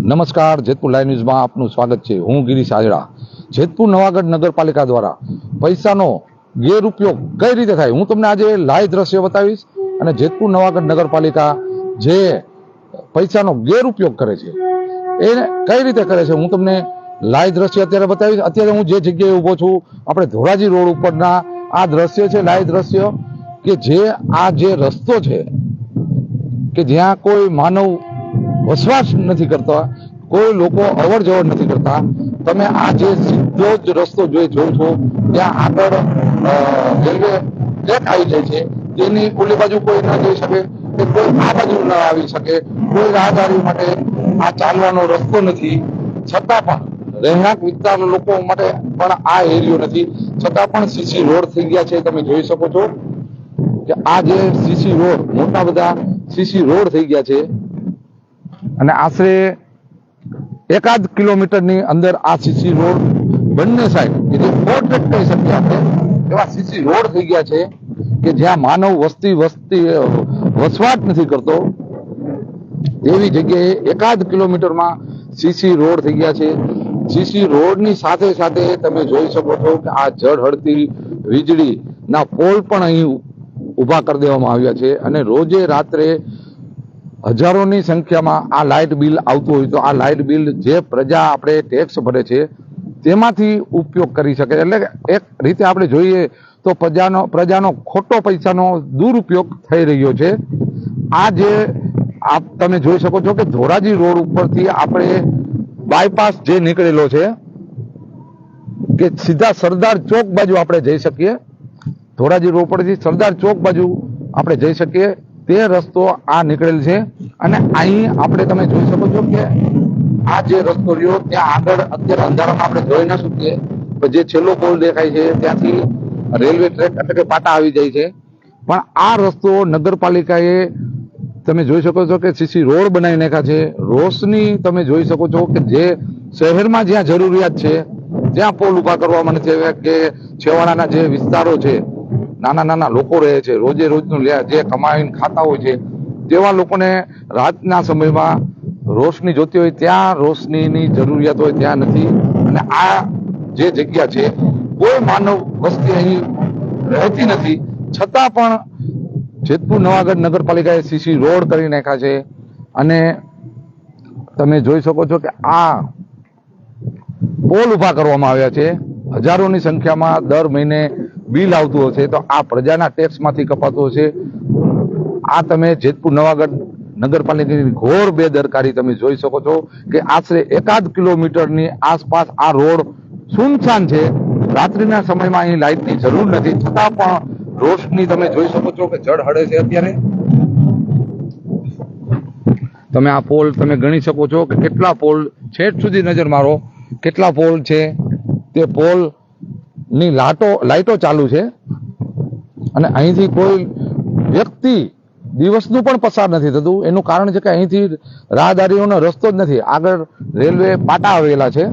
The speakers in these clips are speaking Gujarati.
નમસ્કાર, જેતપુર લાઈવ ન્યૂઝમાં આપનું સ્વાગત છે. હું ગિરીશ આજડા. જેતપુર નવાગઢ નગરપાલિકા દ્વારા પૈસાનો ગેરઉપયોગ કઈ રીતે થાય હું તમને આજે લાઈવ દ્રશ્ય બતાવીશ, અને જેતપુર નવાગઢ નગરપાલિકા જે પૈસાનો ગેરઉપયોગ કરે છે એ કઈ રીતે કરે છે હું તમને લાઈવ દ્રશ્ય અત્યારે બતાવીશ. અત્યારે હું જે જગ્યાએ ઊભો છું, આપણે ધોરાજી રોડ ઉપરના આ દ્રશ્ય છે, લાઈવ દ્રશ્ય, કે જે આ જે રસ્તો છે કે જ્યાં કોઈ માનવ વસવાટ નથી કરતા, કોઈ લોકો અવર જવર નથી કરતા. તમે આ જે સીધો જ રસ્તો જોઈ છો ત્યાં આગળ રેલવે ટ્રેક આવી જાય છે, તેની ઓલી બાજુ કોઈ ના જઈ શકે, કે કોઈ આ બાજુ ના આવી શકે, કોઈ રાહદારી માટે આ ચાલવાનો રસ્તો નથી. છતાં પણ રહેણાંક વિસ્તાર લોકો માટે પણ આ એરિયો નથી, છતાં પણ સીસી રોડ થઈ ગયા છે. તમે જોઈ શકો છો કે આ જે સીસી રોડ, મોટા બધા સીસી રોડ થઈ ગયા છે, અને આશરે 1.5 કિલોમીટરની અંદર આ સીસી રોડ બંને સાઈડ કે જે ફોરટ્રેક કહી શકીએ આપણે એવા સીસી રોડ થઈ ગયા છે, કે જ્યાં માનવ વસવાટ નથી કરતો એવી જગ્યાએ 1.5 કિલોમીટરમાં સીસી રોડ થઈ ગયા છે. સીસી રોડની સાથે સાથે તમે જોઈ શકો છો કે આ ઝળહળતી વીજળીના પોલ પણ અહીં ઊભા કરી દેવામાં આવ્યા છે, અને રોજે રાત્રે હજારોની સંખ્યામાં આ લાઇટ બિલ આવતું હોય તો આ લાઇટ બિલ જે પ્રજા આપણે ટેક્સ ભરે છે તેમાંથી ઉપયોગ કરી શકે. એટલે એક રીતે આપણે જોઈએ તો પ્રજાનો ખોટો પૈસાનો દુરુપયોગ થઈ રહ્યો છે. આ જે તમે જોઈ શકો છો કે ધોરાજી રોડ ઉપરથી આપણે બાયપાસ જે નીકળેલો છે કે સીધા સરદાર ચોક બાજુ આપણે જઈ શકીએ, ધોરાજી રોડ પરથી સરદાર ચોક બાજુ આપણે જઈ શકીએ તે રસ્તો આ નીકળેલ છે. અને અહીં આપણે તમે જોઈ શકો છો કે આ જે રસ્તો રહ્યો ત્યાં આગળ અત્યારે અંધારામાં આપણે જોઈ ના શકીએ, જે છેલ્લો પોલ દેખાય છે ત્યાંથી રેલવે ટ્રેક એટલે કે પાટા આવી જાય છે. પણ આ રસ્તો નગરપાલિકાએ તમે જોઈ શકો છો કે સીસી રોડ બનાવી નાખ્યા છે. રોશની તમે જોઈ શકો છો કે જે શહેરમાં જ્યાં જરૂરિયાત છે ત્યાં પોલ ઉભા કરવા મને છે, કે છેવાડાના જે વિસ્તારો છે, નાના નાના લોકો રહે છે, રોજે રોજનું જે કમાઈને ખાતા હોય છે તેવા લોકોને રાતના સમયમાં રોશની જોતી હોય ત્યાં રોશનીની જરૂરિયાત હોય ત્યાં નથી. અને આ જે જગ્યા છે કોઈ માનવ વસ્તી અહીં રહેતી નથી, છતાં પણ જેતપુર નવાગઢ નગરપાલિકાએ સીસી રોડ કરી નાખ્યા છે. અને તમે જોઈ શકો છો કે આ પોલ ઉભા કરવામાં આવ્યા છે. હજારોની સંખ્યામાં દર મહિને બિલ આવતું હશે તો આ પ્રજાના ટેક્સમાંથી કપાતું હશે. આ તમે જેતપુર નવાગઢ નગરપાલિકાની ઘોર બેદરકારી તમે જોઈ શકો છો કે આશરે 1.5 કિલોમીટરની આસપાસ આ રોડ સુનસાન છે. રાત્રિના સમયમાં અહીં લાઇટની જરૂર નથી, છતાં પણ રોશની તમે જોઈ શકો છો કે ઝળહળે છે. અત્યારે તમે આ પોલ તમે ગણી શકો છો કે કેટલા પોલ, છેક સુધી નજર મારો કેટલા પોલ છે. તે પોલ ની લાઇટો ચાલુ છે, અને અહીંથી કોઈ વ્યક્તિ દિવસનું પણ પસાર નથી થતું. એનું કારણ છે કે અહીંથી રાહદારીઓનો રસ્તો જ નથી, આગળ રેલવે પાટા આવેલા છે.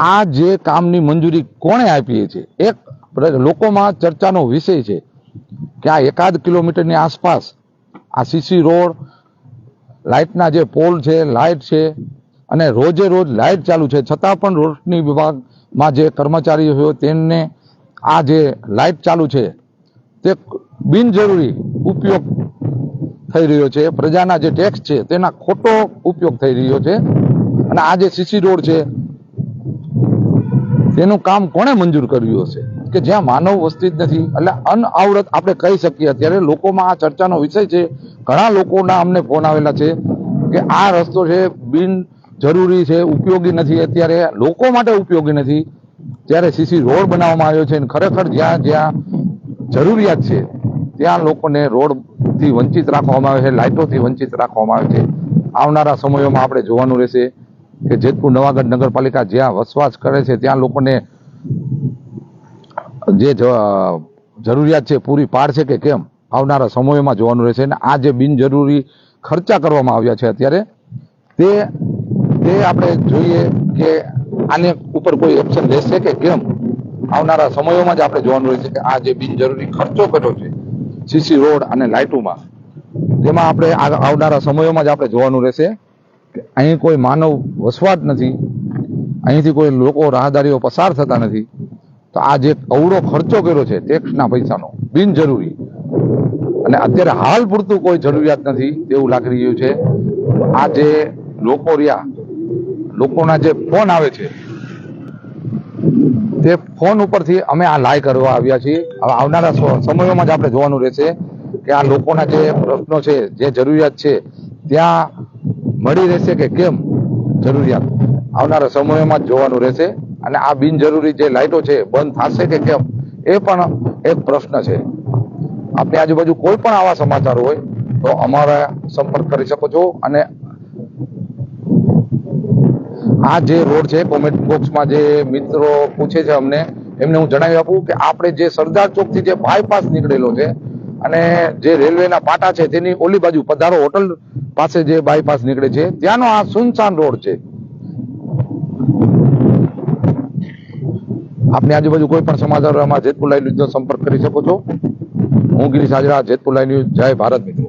આ જે કામની મંજૂરી કોણે આપી છે એક લોકોમાં ચર્ચાનો વિષય છે કે આ 1.5 કિલોમીટરની આસપાસ આ સીસી રોડ, લાઇટના જે પોલ છે, લાઇટ છે, અને રોજે રોજ લાઇટ ચાલુ છે, છતાં પણ રોશની વિભાગમાં જે કર્મચારીઓ હોય તેમને આ જે લાઇટ ચાલુ છે તે બિનજરૂરી ઉપયોગ થઈ રહ્યો છે. પ્રજાના જે ટેક્સ છે તેના ખોટો ઉપયોગ થઈ રહ્યો છે. અને આ જે સીસી રોડ છે તેનું કામ કોણે મંજૂર કર્યું હશે કે જ્યાં માનવ વસ્તી જ નથી. એટલે અનઆવરત આપણે કહી શકીએ. અત્યારે લોકોમાં આ ચર્ચાનો વિષય છે. ઘણા લોકોના અમને ફોન આવેલા છે કે આ રસ્તો છે બિન જરૂરી છે, ઉપયોગી નથી, અત્યારે લોકો માટે ઉપયોગી નથી, ત્યારે સીસી રોડ બનાવવામાં આવ્યો છે. ખરેખર જ્યાં જ્યાં જરૂરિયાત છે ત્યાં લોકોને રોડથી વંચિત રાખવામાં આવે છે, લાઇટોથી વંચિત રાખવામાં આવે છે. આવનારા સમયોમાં આપણે જોવાનું રહેશે કે જેતપુર નવાગઢ નગરપાલિકા જ્યાં વસવાટ કરે છે ત્યાં લોકોને જે જરૂરિયાત છે પૂરી પાડશે કે કેમ, આવનારા સમયોમાં જોવાનું રહેશે. અને આ જે બિનજરૂરી ખર્ચા કરવામાં આવ્યા છે અત્યારે તે આપણે જોઈએ કે આને ઉપર કોઈ એક્શન લેશે કે કેમ, આવનારા સમયોમાં જ આપણે જોવાનું રહેશે કે આ જે બિનજરૂરી ખર્ચો કર્યો છે સીસી રોડ અને લાઇટોમાં, તેમાં આપણે આવનારા સમયોમાં જ આપણે જોવાનું રહેશે. કે અહીં કોઈ માનવ વસવાટ નથી, અહીંથી કોઈ લોકો રાહદારીઓ પસાર થતા નથી, તો આ જે અવળો ખર્ચો કર્યો છે ટેક્સના પૈસાનો બિનજરૂરી, અને અત્યારે હાલ પૂરતું કોઈ જરૂરિયાત નથી એવું લાગી રહ્યું છે. આ જે લોકો રહ્યા, લોકોના જે ફોન આવે છે તે ફોન ઉપરથી અમે આ લાઈ કરવા આવ્યા છીએ. હવે આવનારા સમયોમાં જ આપણે જોવાનું રહેશે કે આ લોકોના જે પ્રશ્નો છે, જે જરૂરિયાત છે ત્યાં મળી રહેશે કે કેમ જરૂરિયાત, આવનારા સમયોમાં જ જોવાનું રહેશે. અને આ બિનજરૂરી જે લાઇટો છે બંધ થશે કે કેમ એ પણ એક પ્રશ્ન છે. આપની આજુબાજુ કોઈ પણ આવા સમાચાર હોય તો અમારા સંપર્ક કરી શકો છો. અને આ જે રોડ છે, કોમેન્ટ બોક્સમાં જે મિત્રો પૂછે છે અમને, એમને હું જણાવી આપું કે આપણે જે સરદાર ચોકથી જે બાયપાસ નીકળેલો છે અને જે રેલવેના પાટા છે તેની ઓલી બાજુ પધારો હોટલ પાસે જે બાયપાસ નીકળે છે ત્યાંનો આ સુનસાન રોડ છે. આપની આજુબાજુ કોઈ પણ સમાચાર આમાં જેતપુર લાઈવ ન્યૂઝનો સંપર્ક કરી શકો છો. હું ગિરીશ હાજરા, જેતપુર લાઈવ ન્યૂઝ. જય ભારત મિત્રો.